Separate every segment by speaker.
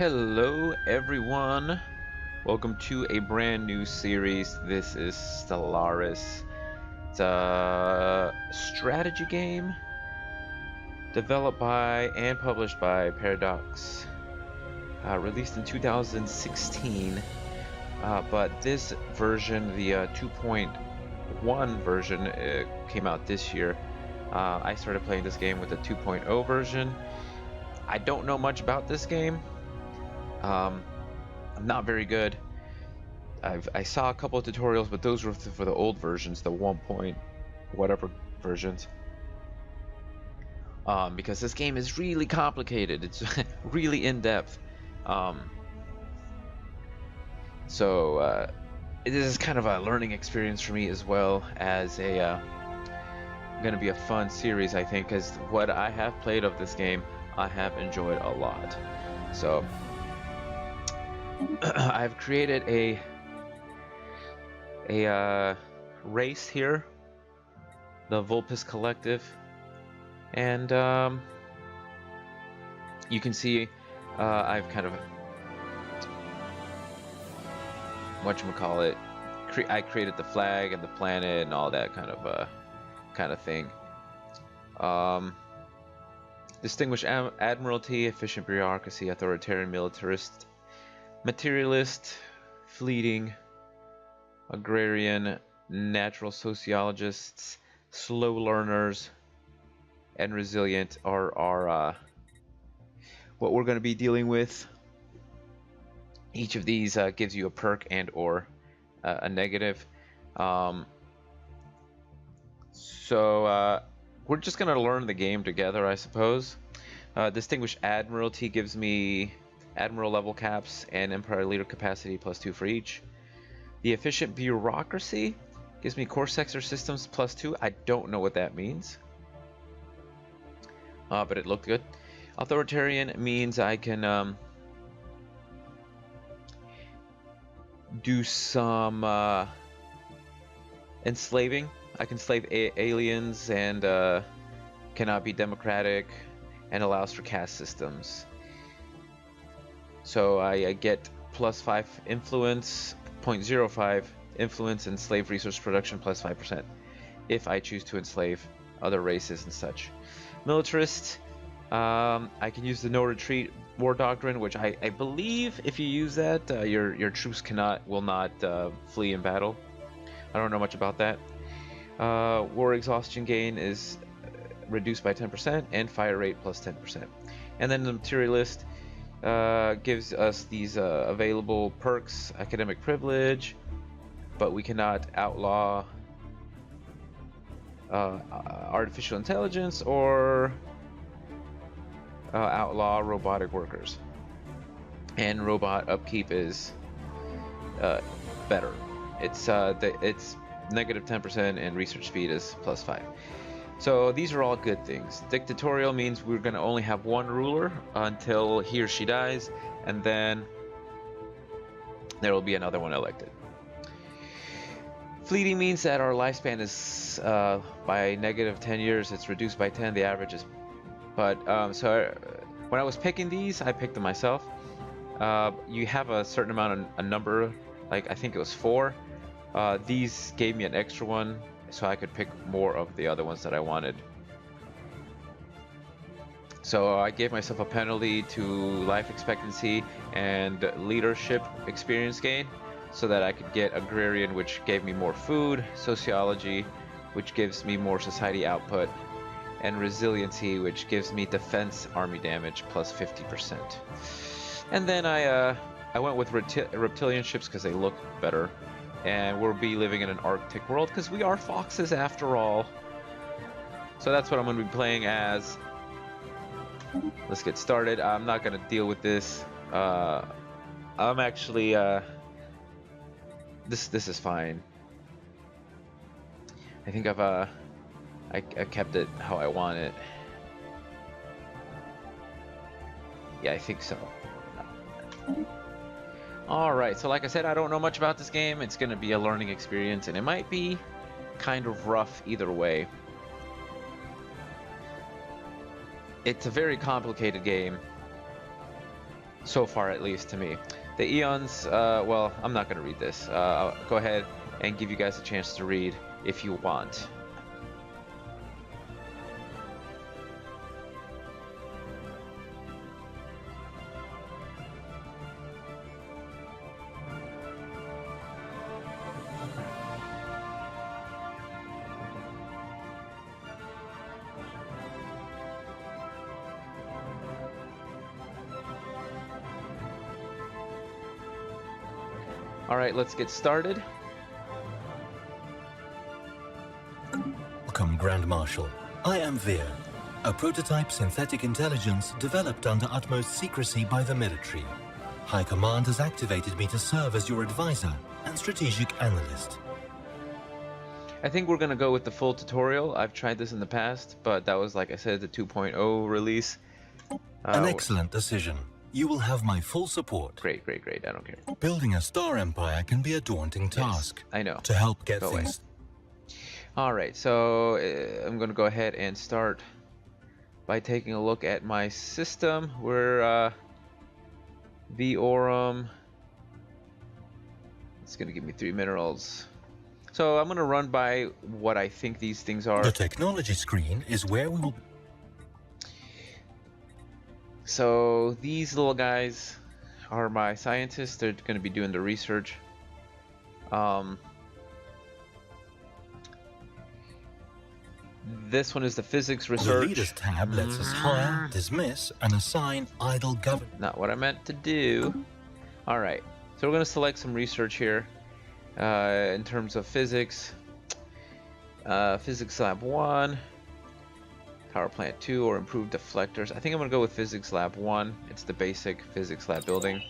Speaker 1: Hello everyone, welcome to a brand new series. This is Stellaris. It's a strategy game developed by and published by Paradox, released in 2016, but this version, the 2.1 version, came out this year. I started playing this game with the 2.0 version. I don't know much about this game. I'm not very good. I saw a couple of tutorials, but those were for the old versions, the 1 point whatever versions. Because this game is really complicated. It's really in depth. So this is kind of a learning experience for me as well as a going to be a fun series, I think, because what I have played of this game, I have enjoyed a lot. So I've created a race here, the Vulpes Collective, and you can see I've kind of whatchamacallit, I created the flag and the planet and all that kind of thing. Distinguished admiralty, efficient bureaucracy, authoritarian militarist, materialist, fleeting, agrarian, natural sociologists, slow learners, and resilient are what we're going to be dealing with. Each of these gives you a perk and or a negative. So we're just going to learn the game together, I suppose. Distinguished admiralty gives me admiral level caps and empire leader capacity +2 for each. The efficient bureaucracy gives me core sector systems +2. I don't know what that means, but it looked good. Authoritarian means I can do some enslaving. I can slave aliens and cannot be democratic, and allows for caste systems. So I get +5 influence, 0.05 influence, and slave resource production +5% if I choose to enslave other races and such. Militarist, I can use the no retreat war doctrine, which I believe if you use that, your troops will not flee in battle. I don't know much about that. War exhaustion gain is reduced by 10% and fire rate +10%. And then the materialist gives us these available perks: academic privilege, but we cannot outlaw artificial intelligence or outlaw robotic workers. And robot upkeep is better. It's -10% and research speed is +5. So these are all good things. Dictatorial means we're going to only have one ruler until he or she dies, and then there will be another one elected. Fleeting means that our lifespan is by -10 years. It's reduced by 10. The average is, but so when I was picking these, I picked them myself. You have a certain amount of a number, like I think it was 4. These gave me an extra one, so I could pick more of the other ones that I wanted. So I gave myself a penalty to life expectancy and leadership experience gain, so that I could get agrarian, which gave me more food, sociology, which gives me more society output, and resiliency, which gives me defense army damage +50%. And then I went with reptilian ships because they look better. And we'll be living in an Arctic world because we are foxes after all. So that's what I'm going to be playing as. Let's get started. I'm not going to deal with this. I'm actually this is fine. I think I kept it how I want it. Yeah, I think so. Alright, so like I said, I don't know much about this game. It's going to be a learning experience, and it might be kind of rough either way. It's a very complicated game. So far, at least to me. The eons, well, I'm not going to read this. I'll go ahead and give you guys a chance to read if you want. Alright, let's get started.
Speaker 2: Welcome, Grand Marshal. I am Veer, a prototype synthetic intelligence developed under utmost secrecy by the military. High Command has activated me to serve as your advisor and strategic analyst.
Speaker 1: I think we're going to go with the full tutorial. I've tried this in the past, but that was, like I said, the 2.0 release.
Speaker 2: An excellent decision. You will have my full support.
Speaker 1: Great, great, great. I don't care.
Speaker 2: Building a star empire can be a daunting task.
Speaker 1: Yes, I know.
Speaker 2: To help get things...
Speaker 1: Alright, so I'm going to go ahead and start by taking a look at my system. We're the Aurum. It's going to give me 3 minerals. So I'm going to run by what I think these things are.
Speaker 2: The technology screen is where we will...
Speaker 1: So these little guys are my scientists. They're going to be doing the research. This one is the physics research.
Speaker 2: The Leaders tab lets us hire, dismiss, and assign idle government.
Speaker 1: Not what I meant to do. Alright, so we're going to select some research here in terms of physics. Physics Lab 1. Power Plant 2 or improved deflectors. I think I'm going to go with Physics Lab 1. It's the basic Physics Lab building.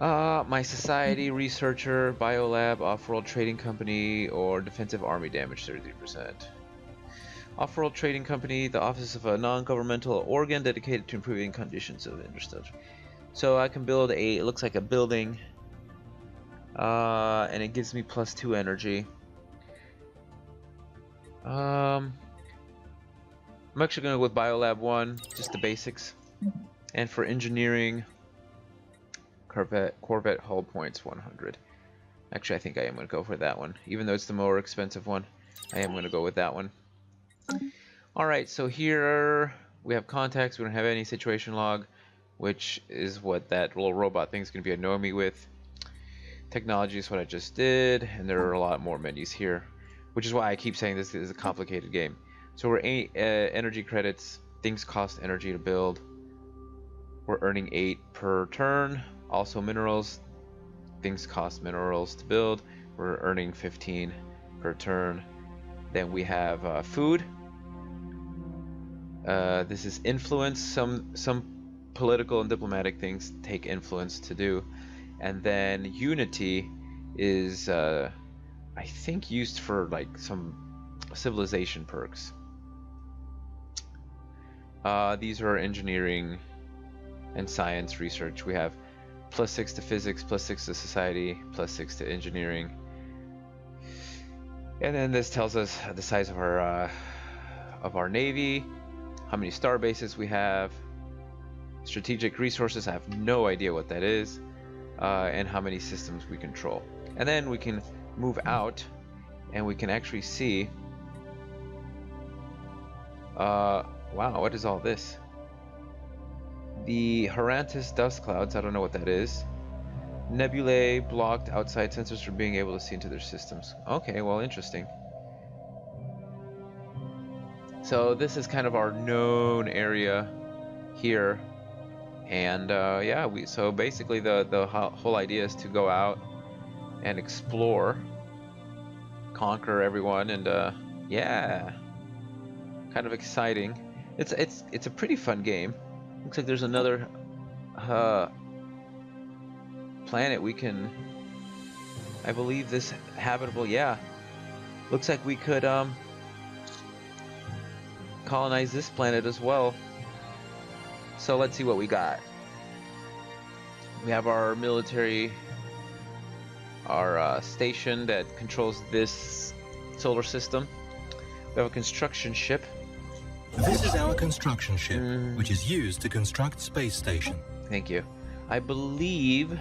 Speaker 1: My Society, Researcher, Biolab, Off-World Trading Company, or Defensive Army damage 33%. Off-World Trading Company, the office of a non-governmental organ dedicated to improving conditions of industry. So I can build a, it looks like a building, and it gives me +2 energy. I'm actually going to go with Biolab 1, just the basics. And for engineering, Corvette hull points 100. Actually, I think I am going to go for that one. Even though it's the more expensive one, I am going to go with that one. Alright, so here we have contacts. We don't have any situation log, which is what that little robot thing is going to be annoying me with. Technology is what I just did, and there are a lot more menus here, which is why I keep saying this is a complicated game. So we're 8 energy credits. Things cost energy to build. We're earning 8 per turn. Also minerals. Things cost minerals to build. We're earning 15 per turn. Then we have food. This is influence. Some political and diplomatic things take influence to do. And then unity is I think used for like some civilization perks. These are engineering and science research. We have +6 to physics, +6 to society, +6 to engineering. And then this tells us the size of our navy, how many star bases we have, strategic resources. I have no idea what that is, and how many systems we control. And then we can move out, and we can actually see. Wow, what is all this? The Harantis dust clouds, I don't know what that is. Nebulae blocked outside sensors from being able to see into their systems. Okay, well, interesting. So this is kind of our known area here. And yeah, so basically the whole idea is to go out and explore, conquer everyone, and yeah, kind of exciting. It's a pretty fun game. Looks like there's another planet we can, I believe this habitable, yeah. Looks like we could colonize this planet as well. So let's see what we got. We have our military, our station that controls this solar system. We have a construction ship.
Speaker 2: This is our construction ship, which is used to construct space station.
Speaker 1: Thank you. I believe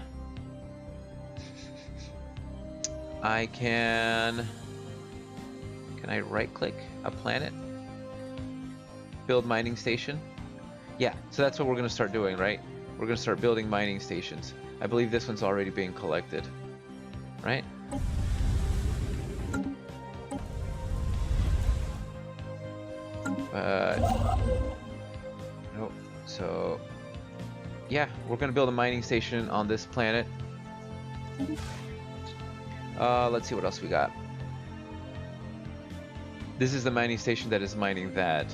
Speaker 1: I can... Can I right-click a planet? Build mining station? Yeah, so that's what we're going to start doing, right? We're going to start building mining stations. I believe this one's already being collected, right? Nope. So, yeah, we're going to build a mining station on this planet. Let's see what else we got. This is the mining station that is mining that.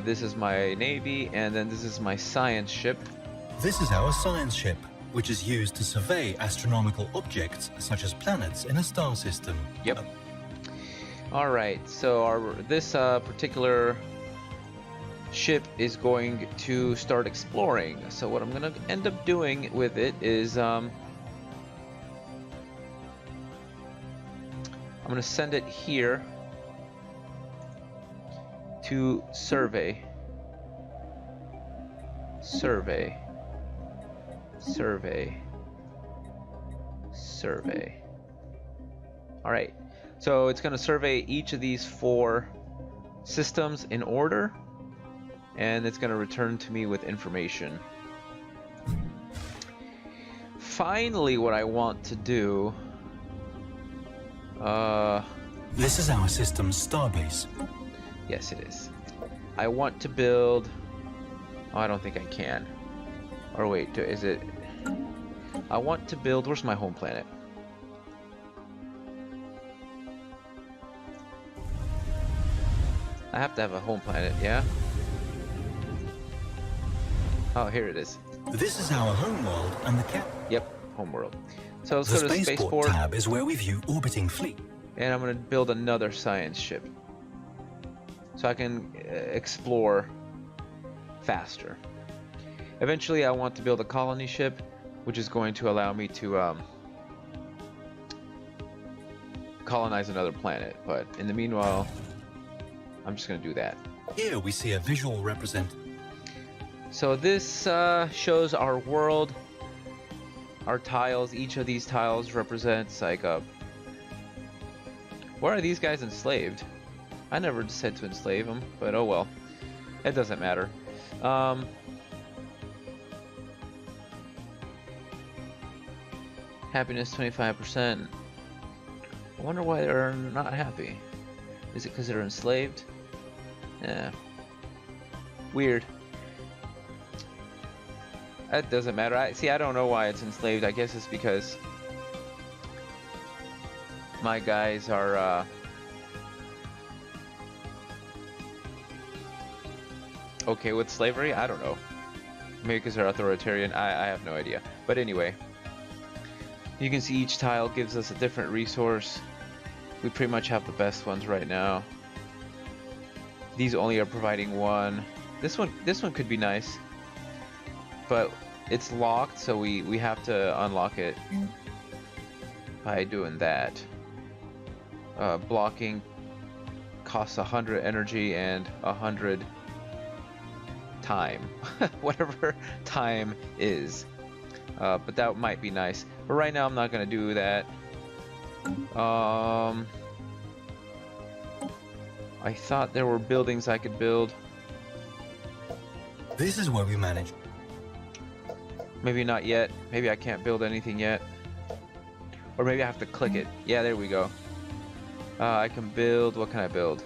Speaker 1: This is my navy, and then this is my science ship.
Speaker 2: This is our science ship, which is used to survey astronomical objects such as planets in a star system.
Speaker 1: Yep. All right, so this particular ship is going to start exploring. So what I'm going to end up doing with it is I'm going to send it here to survey. All right, so it's going to survey each of these 4 systems in order, and it's going to return to me with information. Finally, what I want to do...
Speaker 2: This is our system's starbase.
Speaker 1: Yes, it is. I want to build... Oh, I don't think I can. Or wait, is it... I want to build... Where's my home planet? I have to have a home planet, yeah? Oh, here it is.
Speaker 2: This is our home world and the cap.
Speaker 1: Yep, home world. So let's
Speaker 2: the
Speaker 1: go to the spaceport
Speaker 2: tab is where we view orbiting fleet.
Speaker 1: And I'm going to build another science ship, so I can explore faster. Eventually, I want to build a colony ship, which is going to allow me to colonize another planet. But in the meanwhile, I'm just going to do that.
Speaker 2: Here we see a visual represent.
Speaker 1: So this shows our world, our tiles. Each of these tiles represents like a... Where are these guys enslaved? I never said to enslave them, but oh well. It doesn't matter. Happiness 25%. I wonder why they're not happy. Is it because they're enslaved? Yeah. Weird. That doesn't matter. I don't know why it's enslaved. I guess it's because my guys are okay with slavery. I don't know. Maybe because they're authoritarian. I have no idea. But anyway, you can see each tile gives us a different resource. We pretty much have the best ones right now. These only are providing 1. This one could be nice, but it's locked, so we have to unlock it by doing that. Blocking costs 100 energy and 100 time, whatever time is. But that might be nice. But right now I'm not gonna do that. I thought there were buildings I could build.
Speaker 2: This is where we manage.
Speaker 1: Maybe not yet. Maybe I can't build anything yet. Or maybe I have to click it. Yeah, there we go. I can build... What can I build?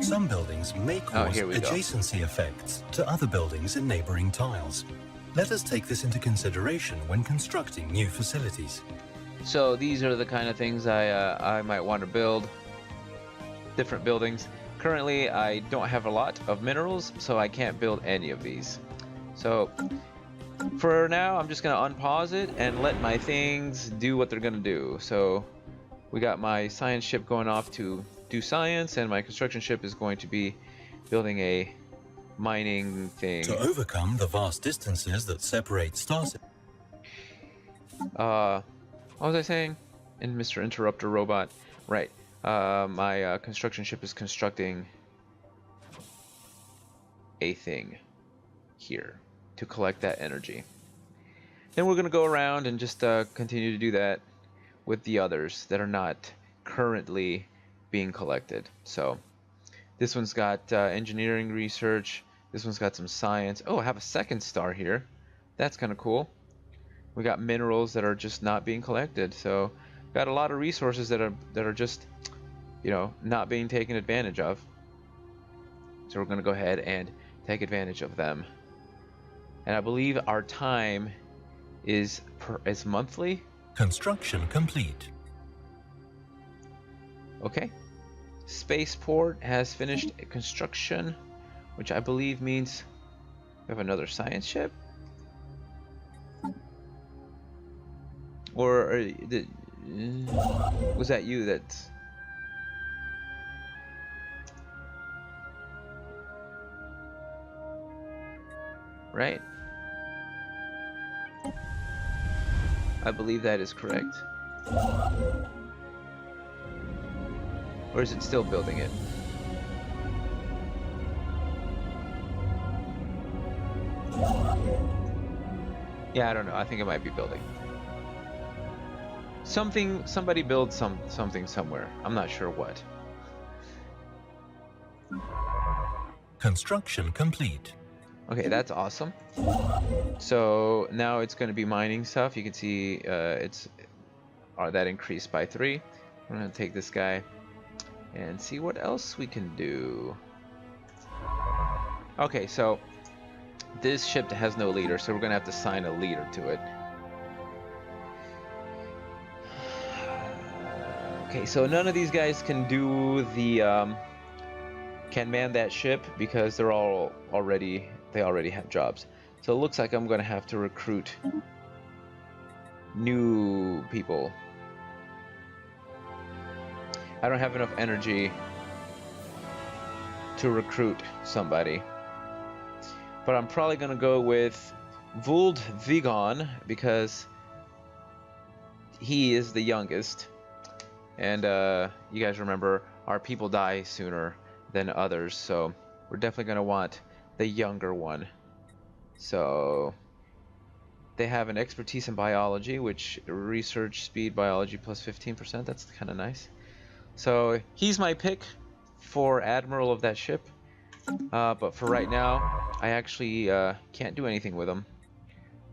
Speaker 2: Some buildings may cause
Speaker 1: here we go.
Speaker 2: adjacency effects to other buildings in neighboring tiles. Let us take this into consideration when constructing new facilities.
Speaker 1: So these are the kind of things I might want to build. Different buildings. Currently, I don't have a lot of minerals, so I can't build any of these. So for now, I'm just going to unpause it and let my things do what they're going to do. So we got my science ship going off to do science, and my construction ship is going to be building a mining thing.
Speaker 2: To overcome the vast distances that separate stars.
Speaker 1: What was I saying? And Mr. Interrupter Robot. Right. My construction ship is constructing a thing here to collect that energy. Then we're going to go around and just continue to do that with the others that are not currently being collected. So this one's got engineering research. This one's got some science. Oh, I have a second star here. That's kind of cool. We got minerals that are just not being collected. So got a lot of resources that are just, you know, not being taken advantage of. So we're going to go ahead and take advantage of them. And I believe our time is monthly.
Speaker 2: Construction complete.
Speaker 1: Okay. Spaceport has finished construction, which I believe means we have another science ship. Or was that you that? Right? I believe that is correct. Or is it still building it? Yeah, I don't know. I think it might be building. Somebody builds something somewhere. I'm not sure what.
Speaker 2: Construction complete.
Speaker 1: Okay, that's awesome. So now it's going to be mining stuff. You can see that increased by 3. I'm going to take this guy and see what else we can do. Okay, so this ship has no leader, so we're going to have to assign a leader to it. Okay, so none of these guys can do the can man that ship because they're they already have jobs. So it looks like I'm gonna have to recruit new people. I don't have enough energy to recruit somebody, but I'm probably gonna go with Vuld Vigon because he is the youngest. And you guys remember, our people die sooner than others, so we're definitely going to want the younger one. So they have an expertise in biology, which research speed biology plus 15%. That's kind of nice. So he's my pick for admiral of that ship. But for right now, I actually can't do anything with him.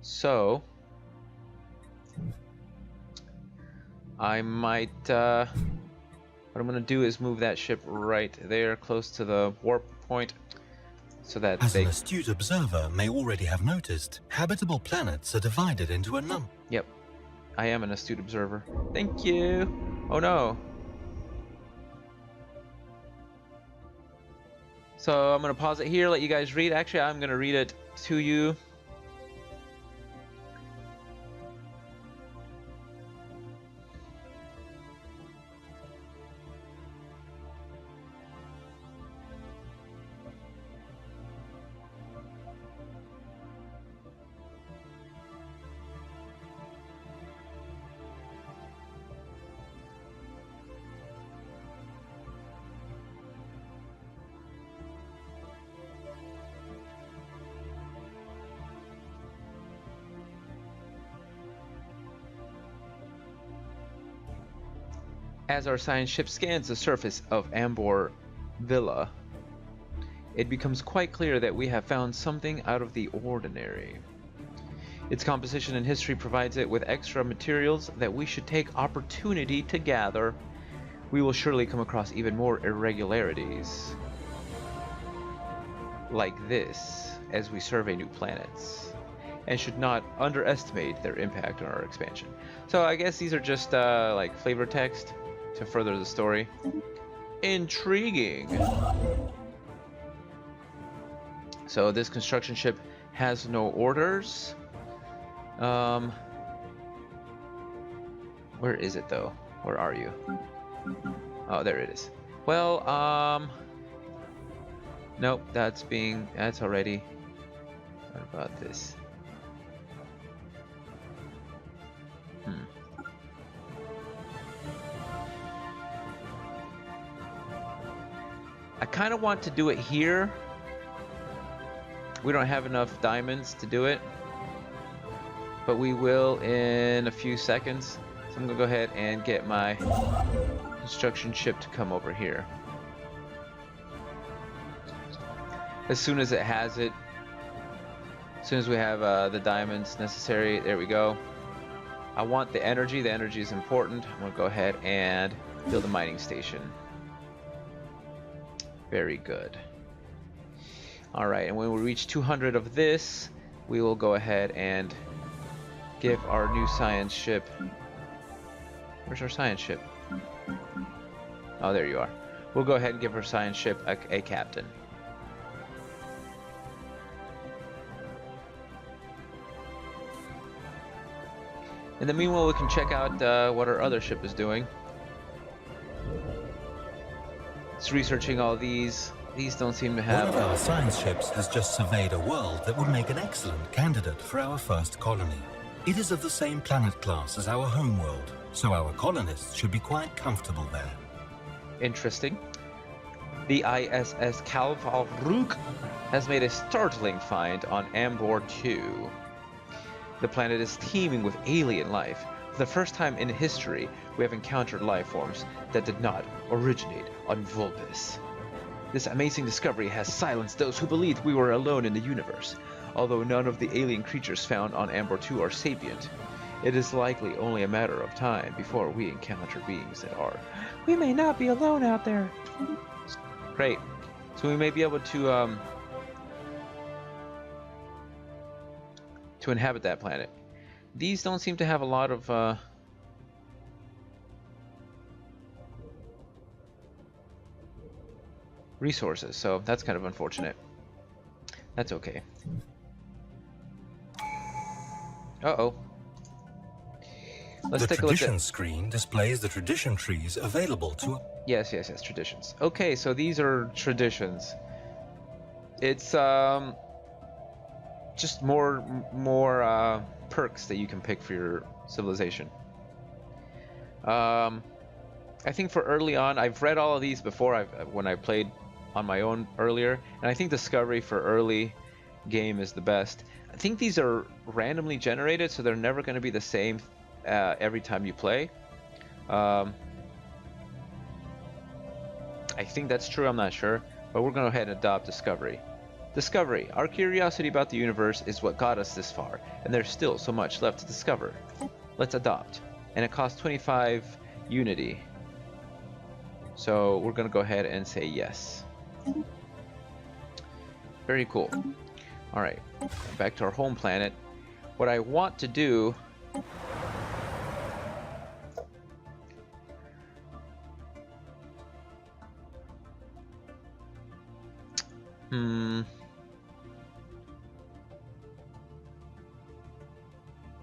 Speaker 1: So I might, what I'm going to do is move that ship right there close to the warp point so that
Speaker 2: As an astute observer may already have noticed, habitable planets are divided into a number.
Speaker 1: Yep, I am an astute observer. Thank you. Oh no. So I'm going to pause it here, let you guys read. Actually, I'm going to read it to you. As our science ship scans the surface of Ambor Villa, it becomes quite clear that we have found something out of the ordinary. Its composition and history provides it with extra materials that we should take opportunity to gather. We will surely come across even more irregularities like this as we survey new planets, and should not underestimate their impact on our expansion. So I guess these are just like flavor text to further the story. Intriguing. So this construction ship has no orders. Where is it though? Where are you? Oh, there it is. Well, nope, that's already. What about this? I kind of want to do it here. We don't have enough diamonds to do it, but we will in a few seconds. So I'm gonna go ahead and get my construction ship to come over here. As soon as it has it, as soon as we have the diamonds necessary, there we go. I want the energy. The energy is important. I'm gonna go ahead and build a mining station. Very good. All right, and when we reach 200 of this, we will go ahead and give our new science ship. Where's our science ship? Oh, there you are. We'll go ahead and give our science ship a captain. In the meanwhile, we can check out what our other ship is doing. It's researching all these. These don't seem to have...
Speaker 2: One of our science ships has just surveyed a world that would make an excellent candidate for our first colony. It is of the same planet class as our home world, so our colonists should be quite comfortable there.
Speaker 1: Interesting. The ISS Calvalruk has made a startling find on Ambor 2. The planet is teeming with alien life. For the first time in history, we have encountered life forms that did not originate on Vulpes. This amazing discovery has silenced those who believed we were alone in the universe. Although none of the alien creatures found on Ambor 2 are sapient, it is likely only a matter of time before we encounter beings that are. We may not be alone out there. Great. So we may be able to inhabit that planet. These don't seem to have a lot of resources, so that's kind of unfortunate. That's okay. Uh-oh. Let's take a look at...
Speaker 2: The tradition screen displays the tradition trees available to...
Speaker 1: Yes, traditions. Okay, so these are traditions. It's just more perks that you can pick for your civilization. I think for early on, I've read all of these before when I played on my own earlier, and I think discovery for early game is the best. I think these are randomly generated, so they're never going to be the same every time you play. I think that's true, I'm not sure, but we're going to go ahead and adopt discovery. Discovery. Our curiosity about the universe is what got us this far, and there's still so much left to discover. Let's adopt. And it costs 25 unity. So we're going to go ahead and say yes. Very cool. Alright, back to our home planet. What I want to do...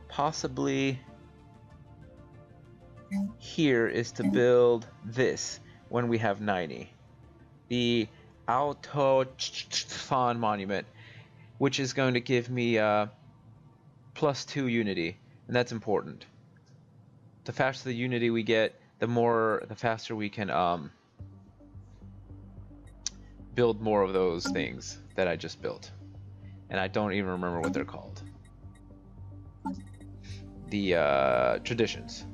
Speaker 1: possibly here is to build this when we have 90. The Autofon Monument, which is going to give me +2 unity, and that's important. The faster the unity we get, the faster we can build more of those things that I just built. And I don't even remember what they're called. The traditions.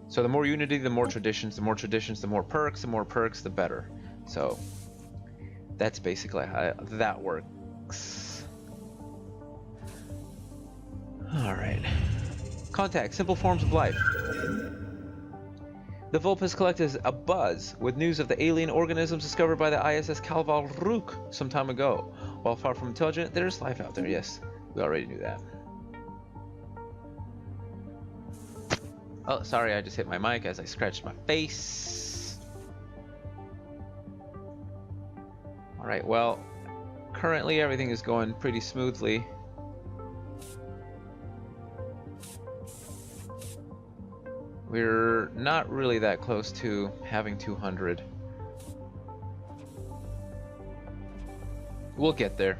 Speaker 1: So the more unity, the more traditions, the more traditions, the more perks, the more perks, the better. So that's basically how that works. Alright. Contact, simple forms of life. The Vulpes collected a buzz with news of the alien organisms discovered by the ISS Calvalruk some time ago. While far from intelligent, there's life out there, yes. We already knew that. Oh, sorry, I just hit my mic as I scratched my face. Alright, well, currently everything is going pretty smoothly. We're not really that close to having 200. We'll get there.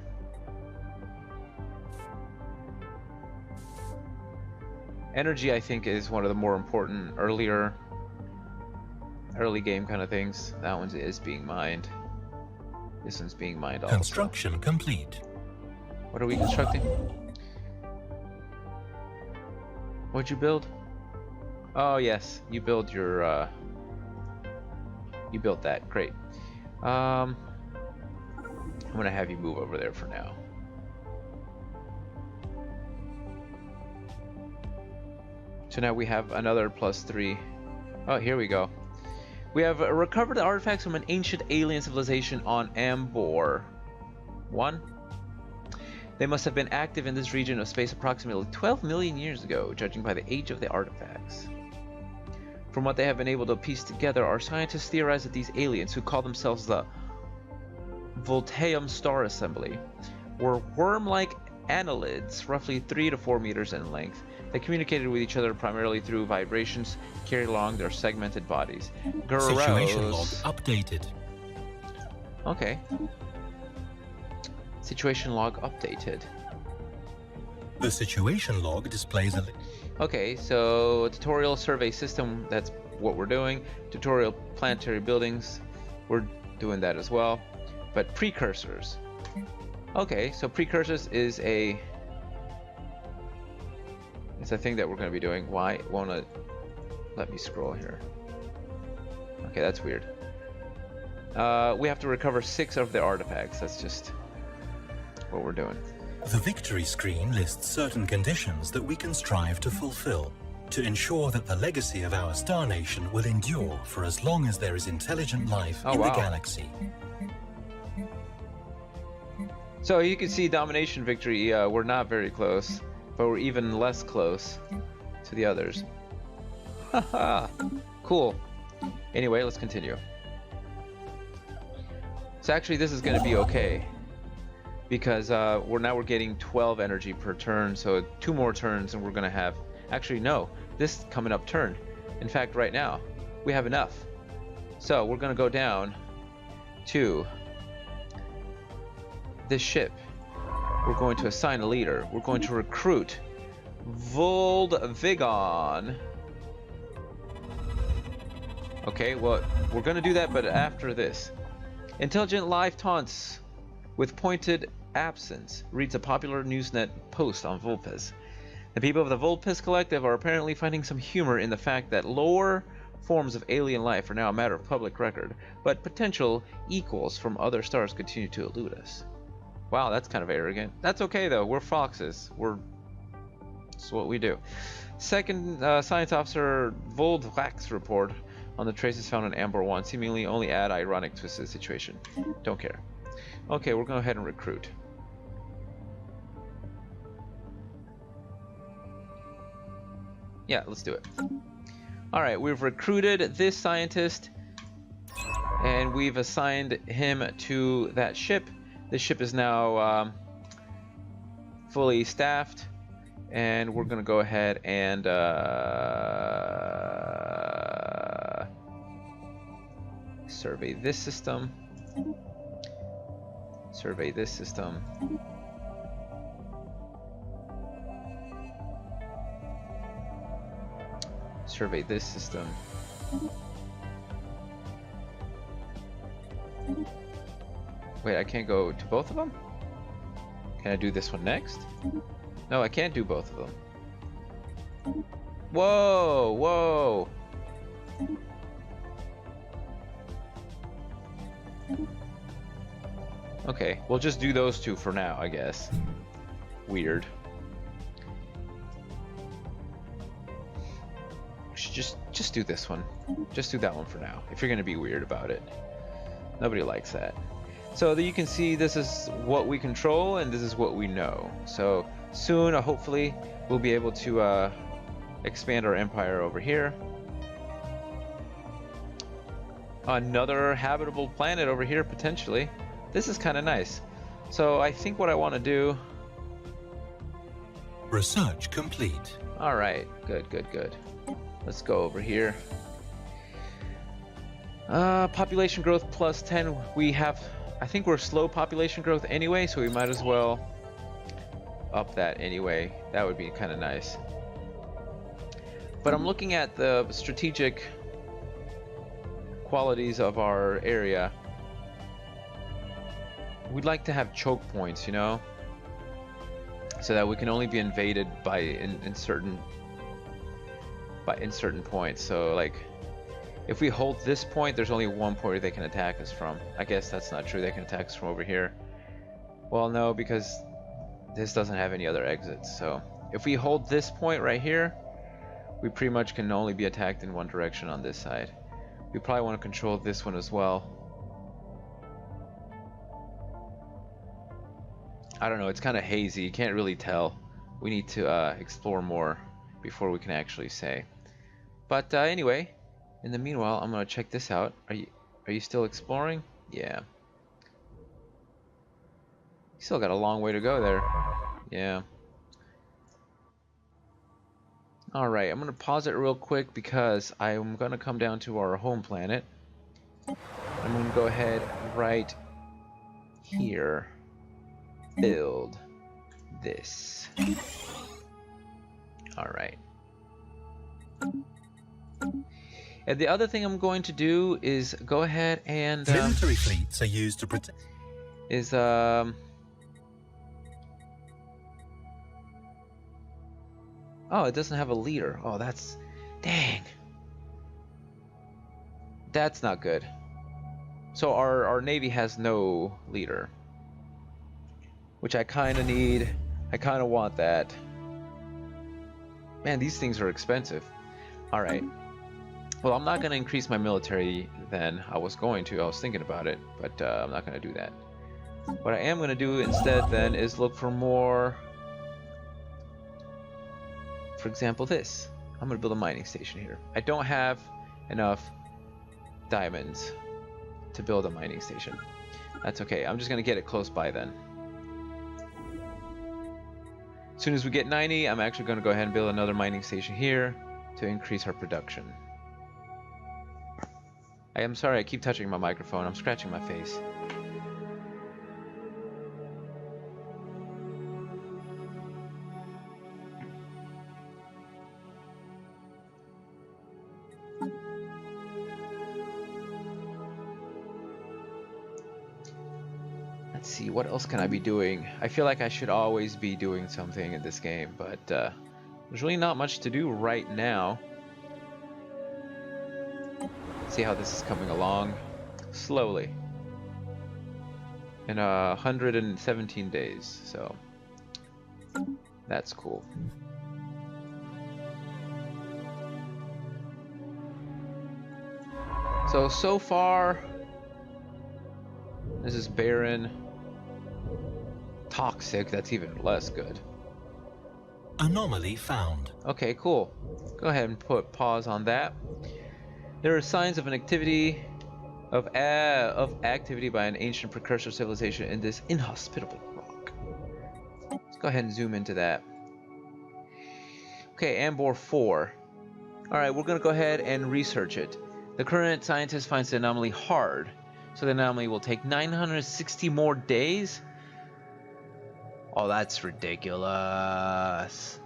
Speaker 1: Energy, I think, is one of the more important early game kind of things. That one is being mined. This one's being mined also.
Speaker 2: Construction complete.
Speaker 1: What are we constructing? What'd you build? Oh yes, you build your you built that. Great. I'm gonna have you move over there for now. So now we have another +3. Oh, here we go. We have recovered artifacts from an ancient alien civilization on Ambor 1. They must have been active in this region of space approximately 12 million years ago, judging by the age of the artifacts. From what they have been able to piece together, our scientists theorize that these aliens, who call themselves the Voltaeum Star Assembly, were worm-like annelids, roughly 3 to 4 meters in length, that communicated with each other primarily through vibrations carried along their segmented bodies.
Speaker 2: Situation log updated.
Speaker 1: Okay. Situation log updated.
Speaker 2: The situation log displays a...
Speaker 1: Okay, so tutorial survey system, that's what we're doing. Tutorial planetary buildings, we're doing that as well. But precursors. Okay, so precursors is a... It's a thing that we're going to be doing. Why won't it let me scroll here? Okay, that's weird. We have to recover 6 of the artifacts. That's just what we're doing.
Speaker 2: The victory screen lists certain conditions that we can strive to fulfill to ensure that the legacy of our star nation will endure for as long as there is intelligent life in the galaxy.
Speaker 1: So you can see domination victory. We're not very close, but we're even less close to the others. Haha, cool. Anyway, let's continue. So actually this is going to be okay, because we're getting 12 energy per turn, so 2 more turns and we're going to have... Actually no, this coming up turn. In fact, right now we have enough. So we're going to go down to this ship. We're going to assign a leader. We're going to recruit Voldvigon. Okay, well, we're going to do that, but after this. Intelligent live taunts with pointed absence, reads a popular Newsnet post on Vulpes. The people of the Vulpes Collective are apparently finding some humor in the fact that lower forms of alien life are now a matter of public record, but potential equals from other stars continue to elude us. Wow, that's kind of arrogant. That's okay though, we're foxes. That's what we do. Second Science Officer Voldvak's report on the traces found in Ambor 1 seemingly only add ironic twists to the situation. Don't care. Okay, we're going to go ahead and recruit. Yeah, let's do it. Alright, we've recruited this scientist and we've assigned him to that ship. This ship is now fully staffed, and we're going to go ahead and survey this system. Survey this system. Survey this system. Wait, I can't go to both of them? Can I do this one next? No, I can't do both of them. Whoa, whoa. Okay, we'll just do those 2 for now, I guess. Weird. We should just do this one. Just do that one for now, if you're gonna be weird about it. Nobody likes that. So that you can see, this is what we control and this is what we know. So soon, hopefully, we'll be able to expand our empire over here. Another habitable planet over here, potentially. This is kind of nice. So I think what I want to do...
Speaker 2: Research complete.
Speaker 1: Alright, good, good, good. Let's go over here. Population growth plus 10. We have... I think we're slow population growth anyway, so we might as well up that anyway. That would be kind of nice. But I'm looking at the strategic qualities of our area. we'd like to have choke points, you know, so that we can only be invaded by in certain points. So like, if we hold this point, there's only one point they can attack us from. I guess that's not true. They can attack us from over here. Well, no, because this doesn't have any other exits. So if we hold this point right here, we pretty much can only be attacked in one direction on this side. We probably want to control this one as well. I don't know, it's kind of hazy. You can't really tell. We need to explore more before we can actually say. But anyway, in the meanwhile, I'm gonna check this out. Are you still exploring? Yeah. You still got a long way to go there. Yeah. Alright, I'm gonna pause it real quick because I'm gonna come down to our home planet. I'm gonna go ahead right here. Build this. Alright. And the other thing I'm going to do is go ahead and
Speaker 2: military fleets are used to protect.
Speaker 1: Oh, it doesn't have a leader. Oh, that's... Dang. That's not good. So our Navy has no leader. Which I kind of need. I kind of want that. Man, these things are expensive. Alright. Well, I'm not going to increase my military then. I was thinking about it. But I'm not going to do that. What I am going to do instead then is look for more... For example, this. I'm going to build a mining station here. I don't have enough diamonds to build a mining station. That's okay. I'm just going to get it close by then. As soon as we get 90, I'm actually going to go ahead and build another mining station here to increase our production. I am sorry, I keep touching my microphone. I'm scratching my face. Let's see, what else can I be doing? I feel like I should always be doing something in this game, but there's really not much to do right now. See how this is coming along slowly. In 117 days, so that's cool. So far, this is barren. Toxic, that's even less good.
Speaker 2: Anomaly found.
Speaker 1: Okay, cool. Go ahead and put pause on that. There are signs of an activity of activity by an ancient precursor civilization in this inhospitable rock. Let's go ahead and zoom into that. Okay, Ambor 4. Alright, we're gonna go ahead and research it. The current scientist finds the anomaly hard, so the anomaly will take 960 more days? Oh, that's ridiculous.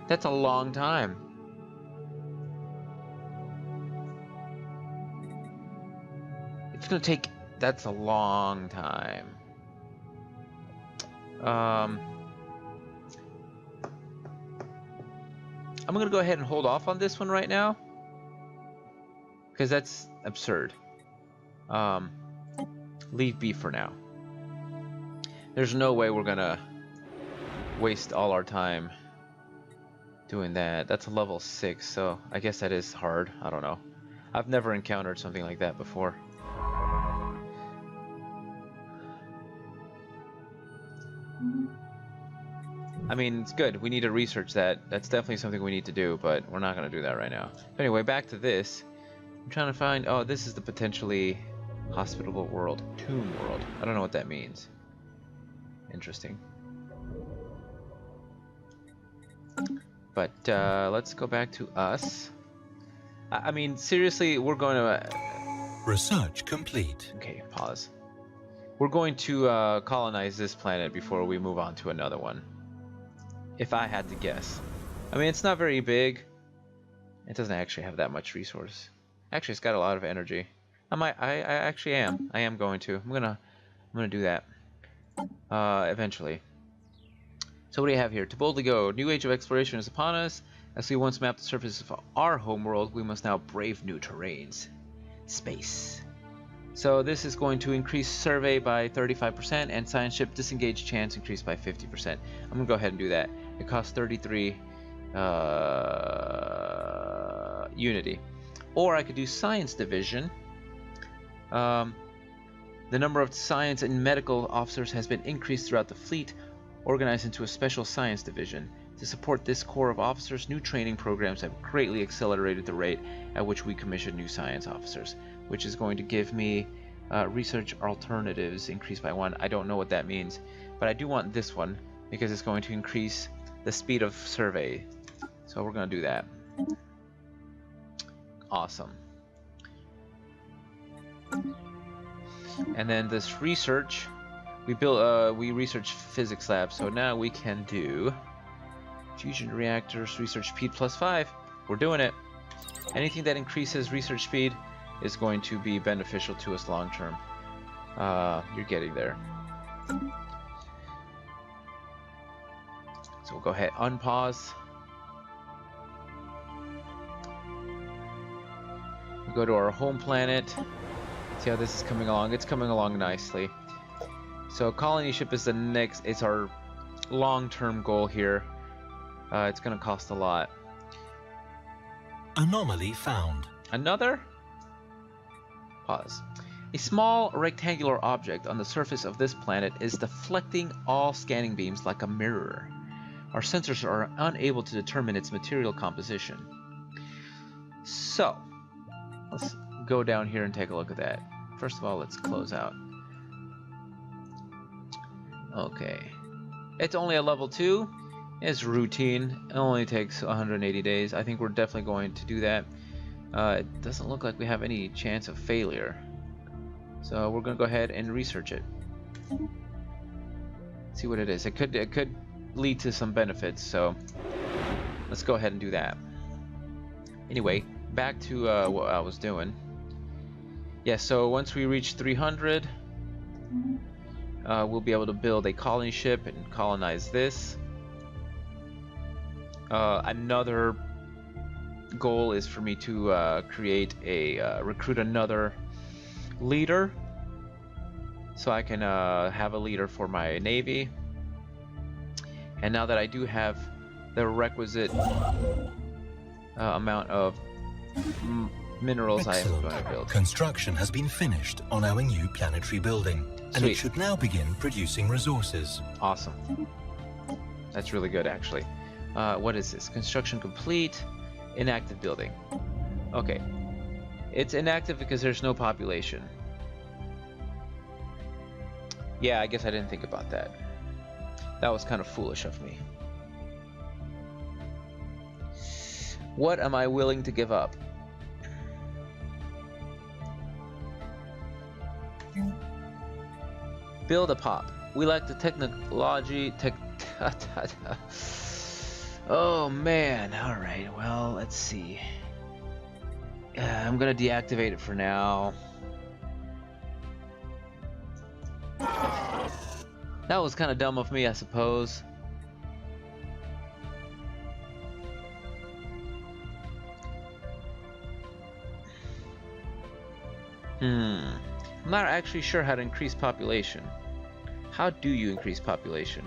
Speaker 1: That's a long time. It's gonna take... That's a long time. I'm gonna go ahead and hold off on this one right now, because that's absurd. Leave B for now. There's no way we're gonna waste all our time doing that. That's a level 6, so I guess that is hard. I don't know. I've never encountered something like that before. I mean, it's good. We need to research that. That's definitely something we need to do, but we're not going to do that right now. But anyway, back to this. I'm trying to find... Oh, this is the potentially hospitable world. Tomb world. I don't know what that means. Interesting. But let's go back to us. I mean, seriously, we're going to...
Speaker 2: Research complete.
Speaker 1: Okay, pause. We're going to colonize this planet before we move on to another one. If I had to guess. I mean, it's not very big. It doesn't actually have that much resource. Actually, it's got a lot of energy. I actually am. I am going to. I'm gonna I'm gonna do that eventually. So what do you have here? To boldly go. New age of exploration is upon us. As we once mapped the surface of our homeworld, we must now brave new terrains. Space. So this is going to increase survey by 35% and science ship disengage chance increased by 50%. I'm gonna go ahead and do that. It costs 33 unity. Or I could do science division. The number of science and medical officers has been increased throughout the fleet, organized into a special science division. To support this corps of officers, new training programs have greatly accelerated the rate at which we commission new science officers, which is going to give me research alternatives increased by 1. I don't know what that means, but I do want this one because it's going to increase the speed of survey. So we're going to do that. Awesome. And then this research, we researched physics lab, so now we can do fusion reactors, research speed +5. We're doing it. Anything that increases research speed is going to be beneficial to us long term. You're getting there. So we'll go ahead, unpause. We'll go to our home planet. See how this is coming along. It's coming along nicely. So colony ship is the next. It's our long-term goal here. It's going to cost a lot.
Speaker 2: Anomaly found.
Speaker 1: Another? Pause. A small rectangular object on the surface of this planet is deflecting all scanning beams like a mirror. Our sensors are unable to determine its material composition. So, let's go down here and take a look at that. First of all, let's close out. Okay. It's only a level 2. It's routine. It only takes 180 days. I think we're definitely going to do that. It doesn't look like we have any chance of failure. So we're going to go ahead and research it. See what it is. It could lead to some benefits, so let's go ahead and do that. Anyway, back to what I was doing. Yeah, so once we reach 300, we'll be able to build a colony ship and colonize this. Another goal is for me to create a recruit another leader, so I can have a leader for my navy. And now that I do have the requisite amount of minerals,
Speaker 2: Excellent.
Speaker 1: I am going to build.
Speaker 2: Construction has been finished on our new planetary building, and
Speaker 1: Sweet.
Speaker 2: it should now begin producing resources.
Speaker 1: Awesome. That's really good, actually. What is this? Construction complete. Inactive building. Okay. It's inactive because there's no population. Yeah, I guess I didn't think about that. That was kind of foolish of me. What am I willing to give up? Build a pop. We lack the technology. Oh man. All right. Well, let's see. I'm gonna deactivate it for now. That was kind of dumb of me, I suppose. I'm not actually sure how to increase population. How do you increase population?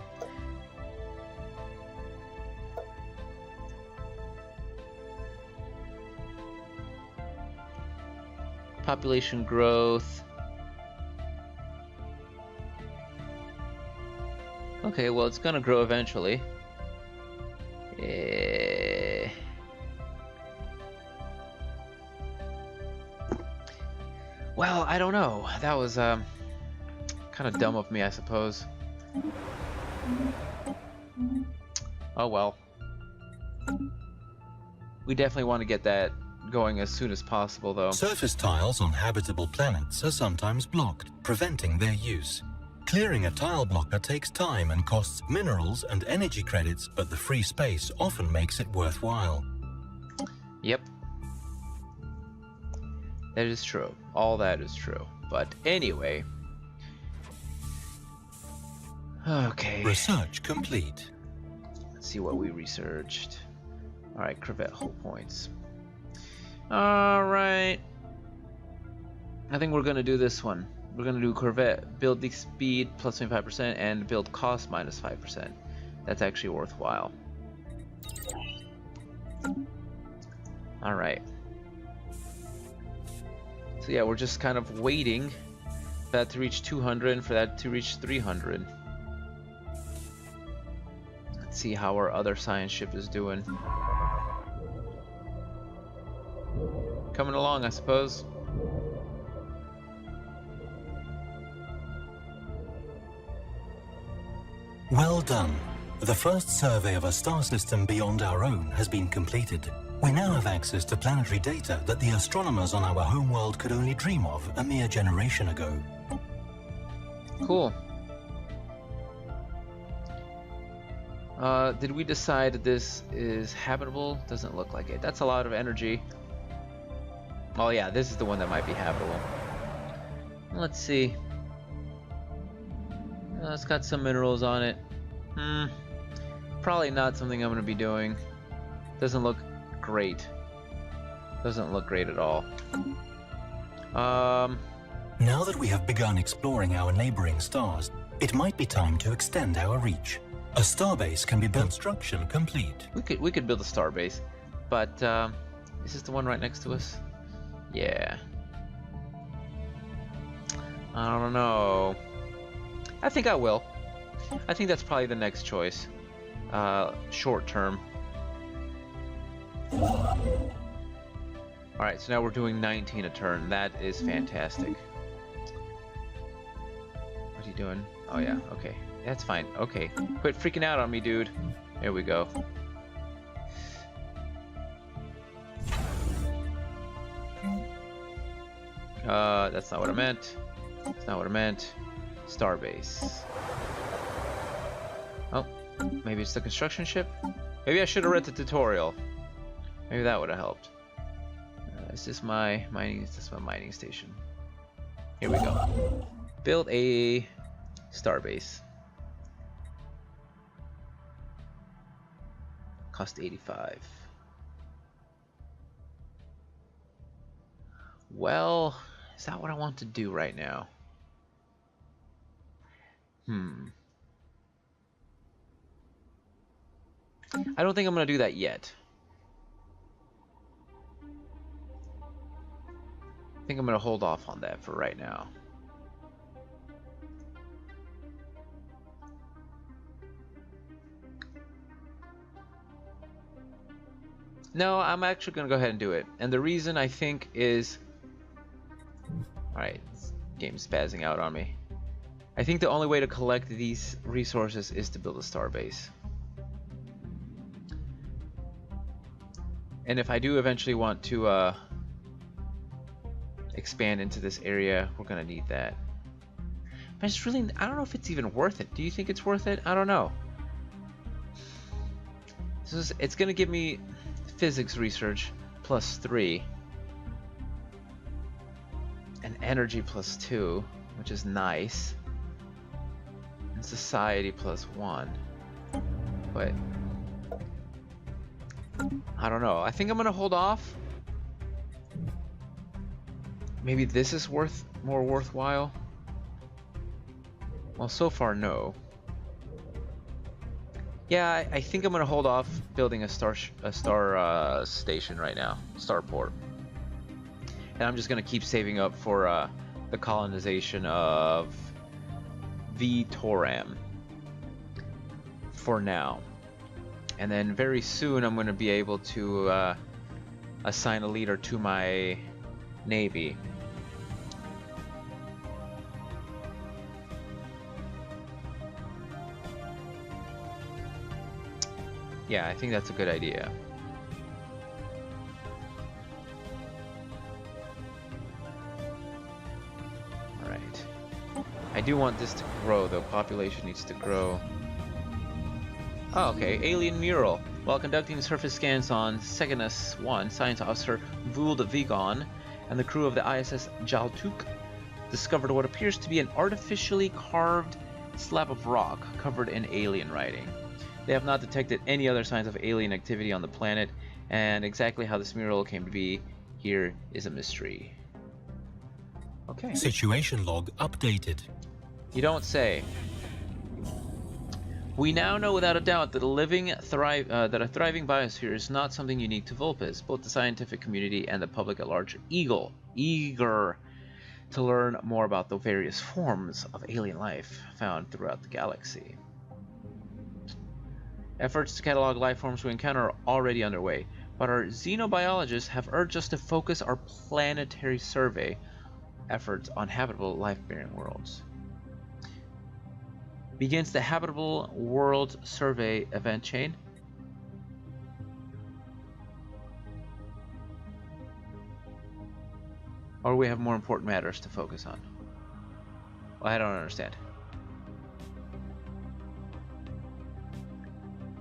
Speaker 1: Population growth. Okay, well, it's gonna grow eventually. Well, I don't know. That was kind of dumb of me, I suppose. Oh well. We definitely want to get that going as soon as possible, though.
Speaker 2: Surface tiles on habitable planets are sometimes blocked, preventing their use. Clearing a tile blocker takes time and costs minerals and energy credits, but the free space often makes it worthwhile.
Speaker 1: Yep. That is true. All that is true. But anyway, Okay.
Speaker 2: Research complete.
Speaker 1: Let's see what we researched. Alright, Corvette hull points. Alright. I think we're gonna do this one. We're gonna do Corvette, build the speed plus 25% and build cost minus 5%. That's actually worthwhile. Alright. So yeah, we're just kind of waiting for that to reach 200 and for that to reach 300. Let's see how our other science ship is doing. Coming along, I suppose.
Speaker 2: Well done. The first survey of a star system beyond our own has been completed. We now have access to planetary data that the astronomers on our homeworld could only dream of a mere generation ago.
Speaker 1: Cool. Did we decide this is habitable? Doesn't look like it. That's a lot of energy. Oh yeah, this is the one that might be habitable. Let's see. It's got some minerals on it. Probably not something I'm going to be doing. Doesn't look great. Doesn't look great at all.
Speaker 2: Now that we have begun exploring our neighboring stars, it might be time to extend our reach. A starbase can be built. Construction complete.
Speaker 1: We could build a starbase, but is this the one right next to us? Yeah. I don't know. I think I will. I think that's probably the next choice. Short term. Alright, so now we're doing 19 a turn. That is fantastic. What are you doing? Oh yeah, okay. That's fine. Okay. Quit freaking out on me, dude. There we go. That's not what I meant. That's not what I meant. Starbase. Oh, maybe it's the construction ship? Maybe I should have read the tutorial. Maybe that would have helped. Is this my mining? Is this my mining station? Here we go. Build a starbase. Cost 85. Well, is that what I want to do right now? I don't think I'm gonna do that yet. I think I'm gonna hold off on that for right now. No, I'm actually gonna go ahead and do it. And the reason I think is... Alright, this game's spazzing out on me. I think the only way to collect these resources is to build a starbase. And if I do eventually want to expand into this area, we're gonna need that. But it's really, I don't know if it's even worth it. Do you think it's worth it? I don't know. It's gonna give me physics research +3 and energy +2, which is nice, and society +1, but I don't know. I think I'm gonna hold off. Maybe this is more worthwhile. Well, so far no. Yeah, I think I'm gonna hold off building a star station right now, starport, and I'm just gonna keep saving up for the colonization of Toram for now, and then very soon I'm gonna be able to assign a leader to my navy. Yeah, I think that's a good idea. Alright. I do want this to grow, though. Population needs to grow. Oh, okay. Alien mural. While conducting surface scans on Cygnus 1, science officer Vuld Vigon and the crew of the ISS Jaltuk discovered what appears to be an artificially carved slab of rock covered in alien writing. They have not detected any other signs of alien activity on the planet, and exactly how this mural came to be here is a mystery. Okay.
Speaker 2: Situation log updated.
Speaker 1: You don't say. We now know without a doubt that a thriving biosphere is not something unique to Vulpes. Both the scientific community and the public at large are eager to learn more about the various forms of alien life found throughout the galaxy. Efforts to catalog life forms we encounter are already underway, but our xenobiologists have urged us to focus our planetary survey efforts on habitable life-bearing worlds. Begins the Habitable World Survey event chain. Or we have more important matters to focus on? Well, I don't understand.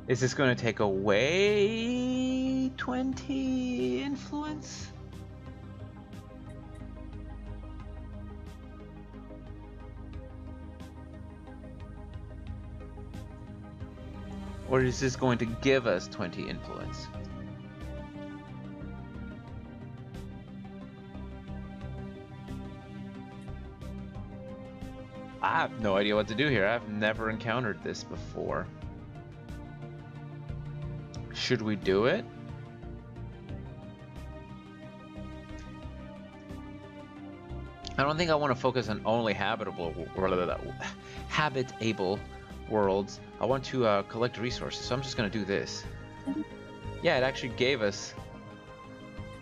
Speaker 1: Is this going to take away 20 influence? Or is this going to give us 20 influence? I have no idea what to do here. I've never encountered this before. Should we do it? I don't think I want to focus on only habitable worlds. I want to collect resources, so I'm just going to do this. Yeah, it actually gave us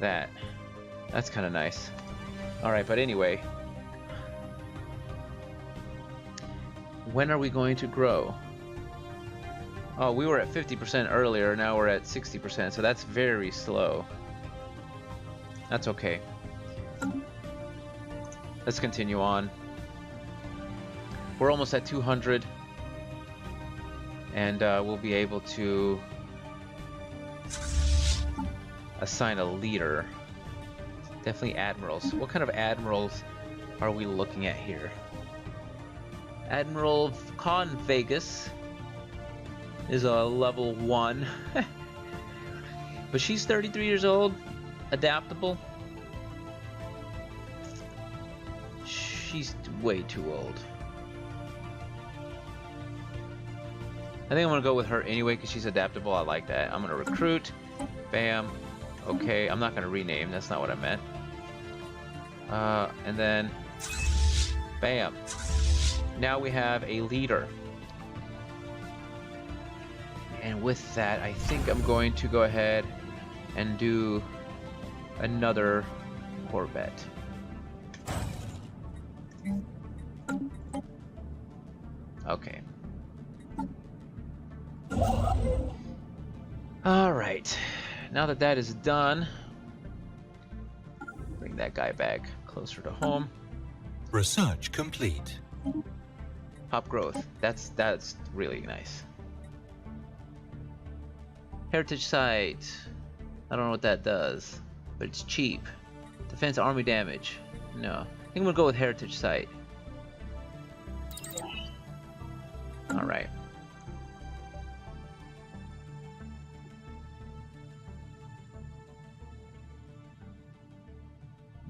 Speaker 1: that. That's kind of nice. Alright, but anyway. When are we going to grow? Oh, we were at 50% earlier, now we're at 60%, so that's very slow. That's okay. Let's continue on. We're almost at 200. And we'll be able to assign a leader. Definitely admirals. What kind of admirals are we looking at here? Admiral Con Vegas is a level 1. But she's 33 years old. Adaptable. She's way too old. I think I'm gonna go with her anyway because she's adaptable. I like that. I'm gonna recruit. Bam. Okay, I'm not gonna rename. That's not what I meant. And then, bam. Now we have a leader. And with that, I think I'm going to go ahead and do another Corvette. Okay. Alright, now that that is done, bring that guy back closer to home.
Speaker 2: Research complete.
Speaker 1: Pop growth, that's really nice. Heritage site, I don't know what that does, but it's cheap. Defense army damage, no. I think I'm gonna go with heritage site. Alright.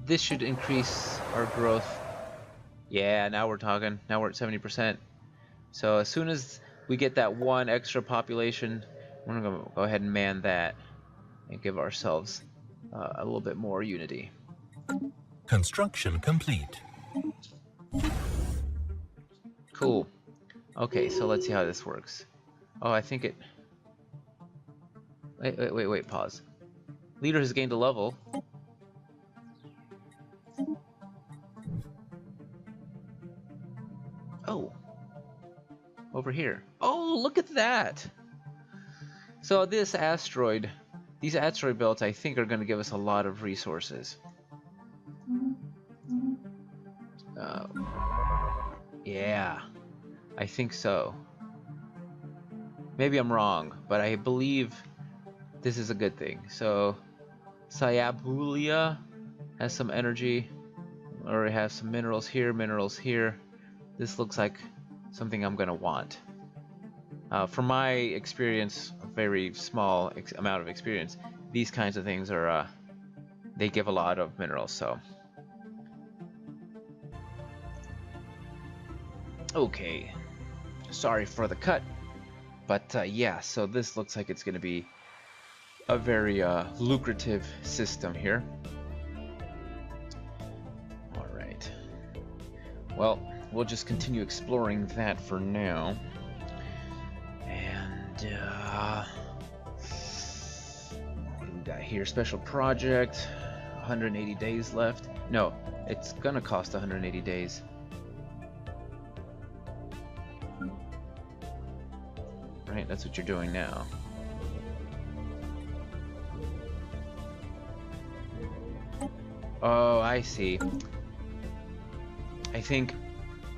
Speaker 1: This should increase our growth. Yeah, now we're talking. Now we're at 70%. So as soon as we get that one extra population, we're gonna go ahead and man that and give ourselves a little bit more unity.
Speaker 2: Construction complete.
Speaker 1: Cool. Okay, so let's see how this works. Oh, I think it... Wait, pause. Leader has gained a level. Oh. Over here. Oh, look at that! So this asteroid, these asteroid belts, I think are going to give us a lot of resources. Yeah, I think so. Maybe I'm wrong, but I believe this is a good thing. So, Cyabulia has some energy, or it has some minerals here, minerals here. This looks like something I'm gonna want. From my experience, a very small amount of experience, these kinds of things are, they give a lot of minerals, so. Okay, sorry for the cut, but yeah, so this looks like it's gonna be a very lucrative system here. Alright, well, we'll just continue exploring that for now. And what do we got here? Special project, 180 days left. No, it's gonna cost 180 days. Right, that's what you're doing now. Oh, I see. I think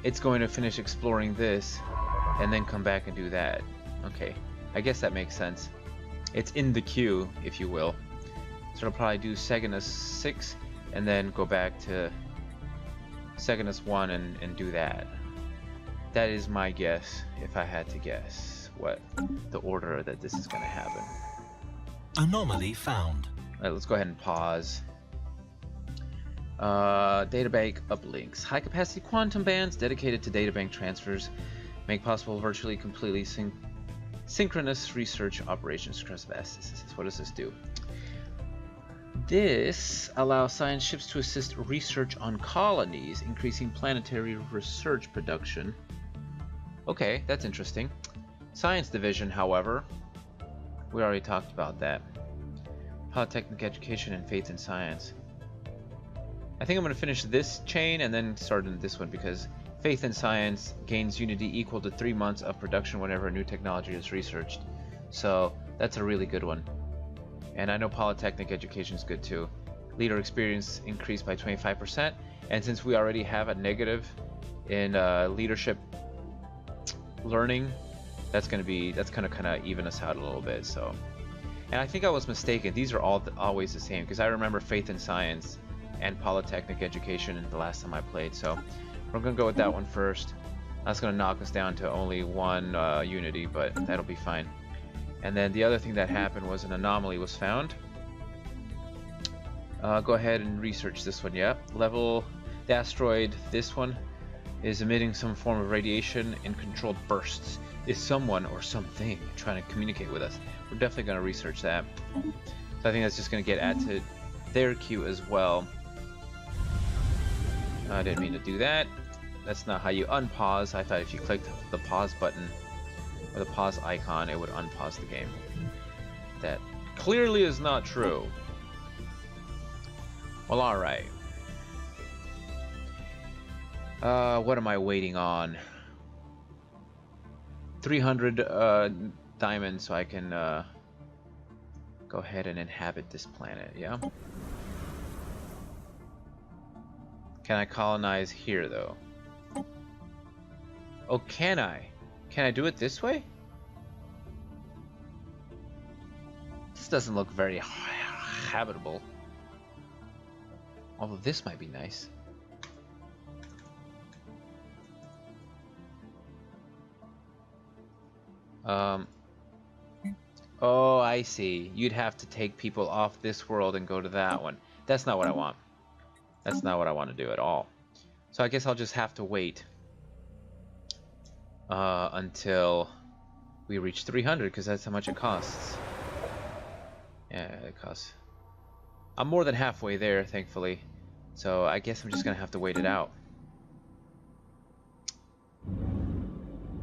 Speaker 1: it's going to finish exploring this and then come back and do that. Okay, I guess that makes sense. It's in the queue, if you will. So it'll probably do Seganus 6 and then go back to Seganus 1 and do that. That is my guess, if I had to guess what the order that this is going to happen.
Speaker 2: Anomaly found.
Speaker 1: Alright, let's go ahead and pause. Databank uplinks. High capacity quantum bands dedicated to databank transfers make possible virtually completely synchronous research operations across vast. What does this do? This allows science ships to assist research on colonies, increasing planetary research production. Okay, that's interesting. Science division, however, we already talked about that. Polytechnic education and faith in science. I think I'm going to finish this chain and then start in this one, because faith in science gains unity equal to 3 months of production whenever a new technology is researched. So that's a really good one. And I know Polytechnic education is good too. Leader experience increased by 25%, and since we already have a negative in leadership learning, that's gonna kind of even us out a little bit. So, and I think I was mistaken. These are all always the same, because I remember faith in science and Polytechnic education the last time I played. So we're gonna go with that one first. That's gonna knock us down to only 1 unity, but that'll be fine. And then the other thing that happened was an anomaly was found. Go ahead and research this one. Yep, level the asteroid. This one is emitting some form of radiation in controlled bursts. Is someone or something trying to communicate with us? We're definitely going to research that. So I think that's just going to get added to their queue as well. I didn't mean to do that. That's not how you unpause. I thought if you clicked the pause button or the pause icon, it would unpause the game. That clearly is not true. Well, alright. What am I waiting on? 300 diamonds so I can go ahead and inhabit this planet, yeah? Can I colonize here, though? Oh, can I? Can I do it this way? This doesn't look very habitable. Although this might be nice. Oh, I see. You'd have to take people off this world and go to that one. That's not what I want. That's not what I want to do at all. So I guess I'll just have to wait until we reach 300, because that's how much it costs. Yeah, it costs. I'm more than halfway there, thankfully. So I guess I'm just gonna have to wait it out.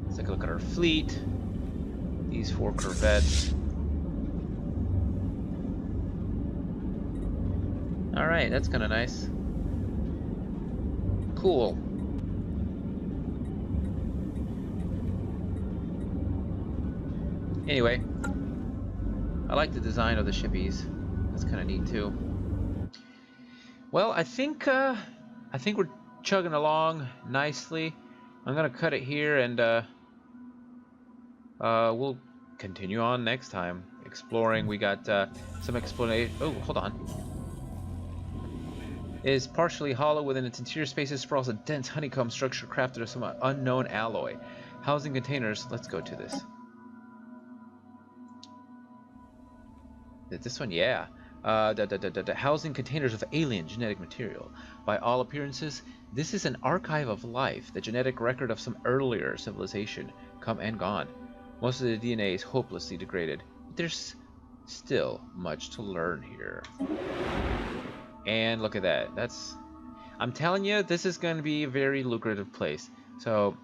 Speaker 1: Let's take a look at our fleet. These 4 corvettes. Alright, that's kind of nice. Cool. Anyway, I like the design of the shippies. That's kind of neat too. Well, I think we're chugging along nicely. I'm gonna cut it here, and we'll continue on next time exploring. We got some explanation. Oh, hold on. is partially hollow. Within its interior spaces sprawls a dense honeycomb structure crafted of some unknown alloy. Housing containers. Let's go to this. This one, yeah. Housing containers of alien genetic material. By all appearances, this is an archive of life, the genetic record of some earlier civilization, come and gone. Most of the DNA is hopelessly degraded, but there's still much to learn here. And look at that. I'm telling you, this is going to be a very lucrative place. So,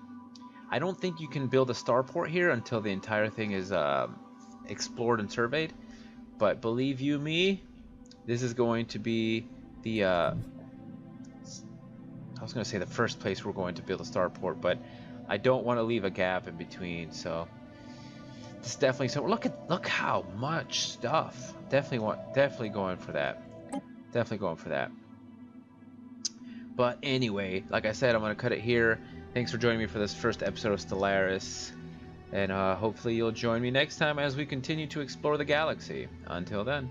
Speaker 1: I don't think you can build a starport here until the entire thing is explored and surveyed. But believe you me, this is going to be the, I was going to say the first place we're going to build a starport, but I don't want to leave a gap in between, so it's definitely, so look how much stuff. Definitely going for that. Definitely going for that. But anyway, like I said, I'm going to cut it here. Thanks for joining me for this first episode of Stellaris. And hopefully you'll join me next time as we continue to explore the galaxy. Until then.